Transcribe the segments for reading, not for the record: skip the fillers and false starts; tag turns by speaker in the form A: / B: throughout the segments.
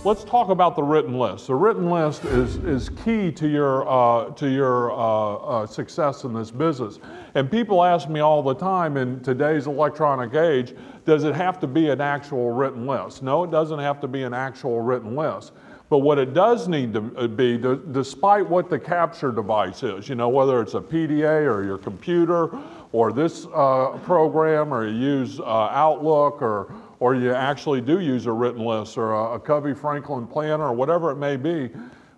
A: Let's talk about the written list. The written list is key to your success in this business. And people ask me all the time in today's electronic age, does it have to be an actual written list? No, it doesn't have to be an actual written list. But what it does need to be, despite what the capture device is, you know, whether it's a PDA or your computer or this program, or you use Outlook, or you actually do use a written list or a Covey Franklin planner or whatever it may be,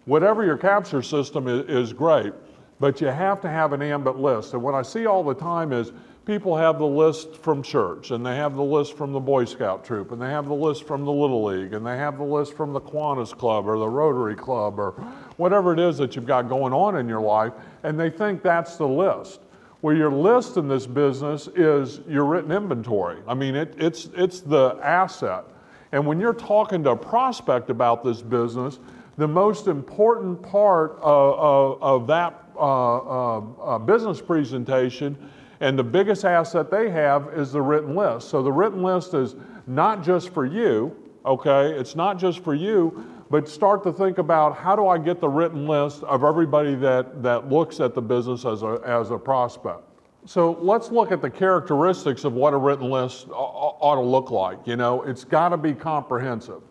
A: whatever your capture system is great, but you have to have an ambit list. And what I see all the time is people have the list from church, and they have the list from the Boy Scout troop, and they have the list from the Little League, and they have the list from the Kiwanis Club or the Rotary Club or whatever it is that you've got going on in your life, and they think that's the list. Well, your list in this business is your written inventory. I mean, it's the asset. And when you're talking to a prospect about this business, the most important part of that business presentation and the biggest asset they have is the written list. So the written list is not just for you, okay? It's not just for you, but start to think about, how do I get the written list of everybody that looks at the business as a prospect? So let's look at the characteristics of what a written list ought to look like. You know, it's got to be comprehensive.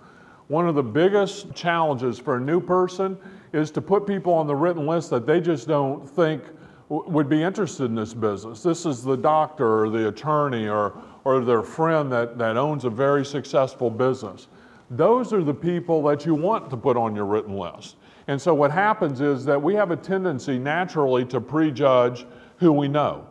A: One of the biggest challenges for a new person is to put people on the written list that they just don't think would be interested in this business. This is the doctor or the attorney or their friend that owns a very successful business. Those are the people that you want to put on your written list. And so what happens is that we have a tendency naturally to prejudge who we know.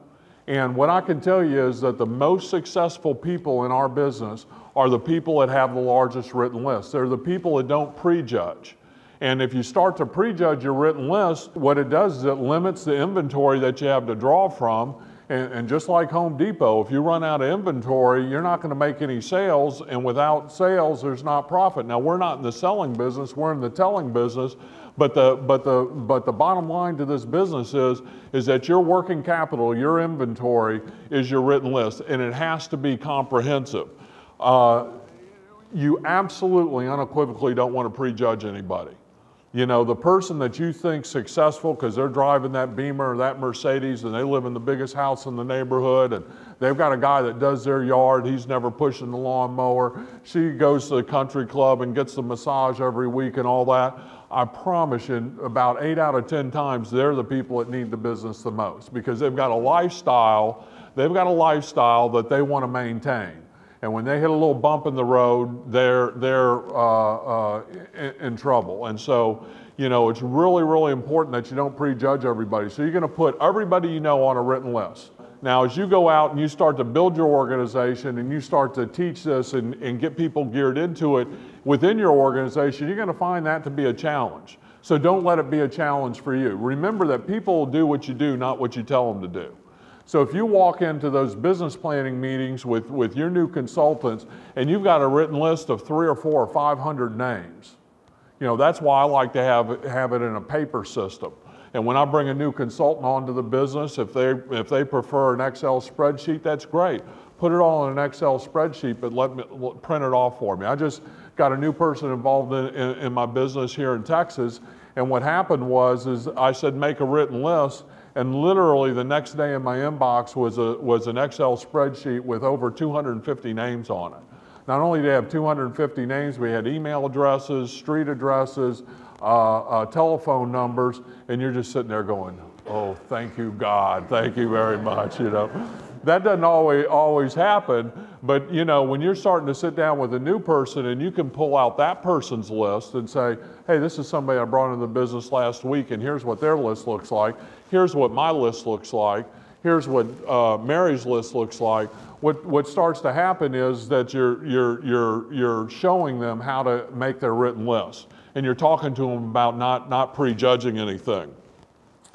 A: And what I can tell you is that the most successful people in our business are the people that have the largest written list. They're the people that don't prejudge. And if you start to prejudge your written list, what it does is it limits the inventory that you have to draw from. And just like Home Depot, if you run out of inventory, you're not going to make any sales, and without sales, there's not profit. Now, we're not in the selling business, we're in the telling business, but the bottom line to this business is that your working capital, your inventory, is your written list, and it has to be comprehensive. You absolutely, unequivocally don't want to prejudge anybody. You know, the person that you think successful because they're driving that Beamer or that Mercedes and they live in the biggest house in the neighborhood and they've got a guy that does their yard, he's never pushing the lawnmower, she goes to the country club and gets the massage every week and all that. I promise you, about 8 out of 10 times, they're the people that need the business the most because they've got a lifestyle that they want to maintain. And when they hit a little bump in the road, they're in trouble. And so, you know, it's really, really important that you don't prejudge everybody. So you're going to put everybody you know on a written list. Now, as you go out and you start to build your organization and you start to teach this and get people geared into it within your organization, you're going to find that to be a challenge. So don't let it be a challenge for you. Remember that people will do what you do, not what you tell them to do. So if you walk into those business planning meetings with your new consultants and you've got a written list of 300 or 400 or 500 names, you know, that's why I like to have it in a paper system. And when I bring a new consultant onto the business, if they prefer an Excel spreadsheet, that's great. Put it all in an Excel spreadsheet, but let me print it off for me. I just got a new person involved in my business here in Texas, and what happened was I said make a written list. And literally the next day in my inbox was an Excel spreadsheet with over 250 names on it. Not only did I have 250 names, we had email addresses, street addresses, telephone numbers, and you're just sitting there going, oh, thank you, God, thank you very much, you know. That doesn't always happen, but you know, when you're starting to sit down with a new person and you can pull out that person's list and say, hey, this is somebody I brought into the business last week and here's what their list looks like, here's what my list looks like, here's what Mary's list looks like. What starts to happen is that you're showing them how to make their written list, and you're talking to them about not prejudging anything.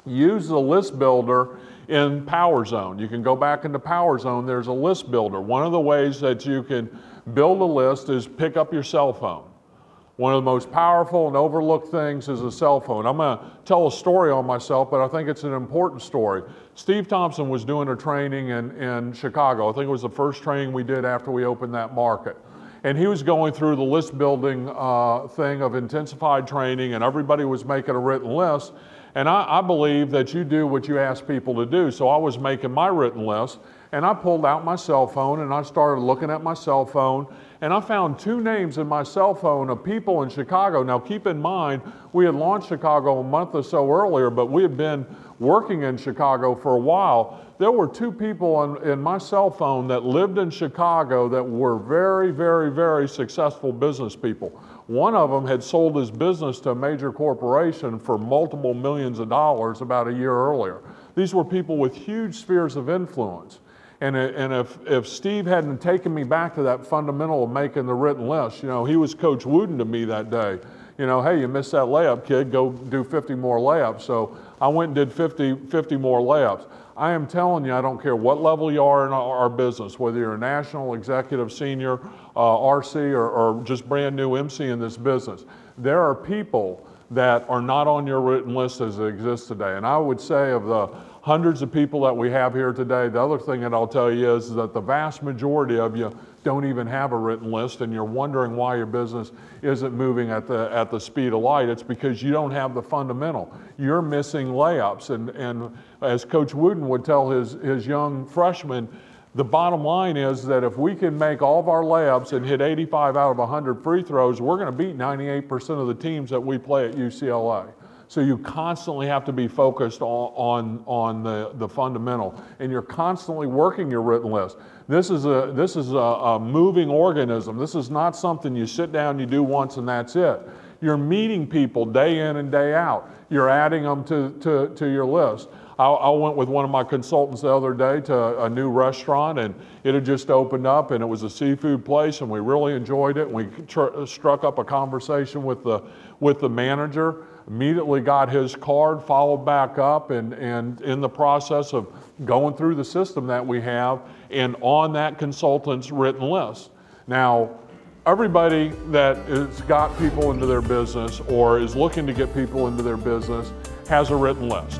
A: Use the list builder in PowerZone. You can go back into PowerZone, there's a list builder. One of the ways that you can build a list is pick up your cell phone. One of the most powerful and overlooked things is a cell phone. I'm going to tell a story on myself, but I think it's an important story. Steve Thompson was doing a training in Chicago. I think it was the first training we did after we opened that market. And he was going through the list building thing of intensified training, and everybody was making a written list. And I believe that you do what you ask people to do. So I was making my written list, and I pulled out my cell phone and I started looking at my cell phone, and I found 2 names in my cell phone of people in Chicago. Now keep in mind, we had launched Chicago a month or so earlier, but we had been working in Chicago for a while. There were 2 people in my cell phone that lived in Chicago that were very, very, very successful business people. One of them had sold his business to a major corporation for multiple millions of dollars about a year earlier. These were people with huge spheres of influence. And if Steve hadn't taken me back to that fundamental of making the written list, you know, he was Coach Wooden to me that day. You know, hey, you missed that layup, kid, go do 50 more layups. So I went and did 50 more layups. I am telling you, I don't care what level you are in our business, whether you're a national, executive, senior, RC, or just brand new MC in this business. There are people that are not on your written list as it exists today. And I would say of the hundreds of people that we have here today, the other thing that I'll tell you is that the vast majority of you don't even have a written list, and you're wondering why your business isn't moving at the speed of light. It's because you don't have the fundamental. You're missing layups, and as Coach Wooden would tell his young freshmen, the bottom line is that if we can make all of our layups and hit 85 out of 100 free throws, we're going to beat 98% of the teams that we play at UCLA. So you constantly have to be focused on the fundamental, and you're constantly working your written list. This is a moving organism. This is not something you sit down, you do once, and that's it. You're meeting people day in and day out. You're adding them to your list. I went with one of my consultants the other day to a new restaurant, and it had just opened up, and it was a seafood place, and we really enjoyed it. And we struck up a conversation with the manager. Immediately got his card, followed back up, and in the process of going through the system that we have and on that consultant's written list. Now, everybody that has got people into their business or is looking to get people into their business has a written list.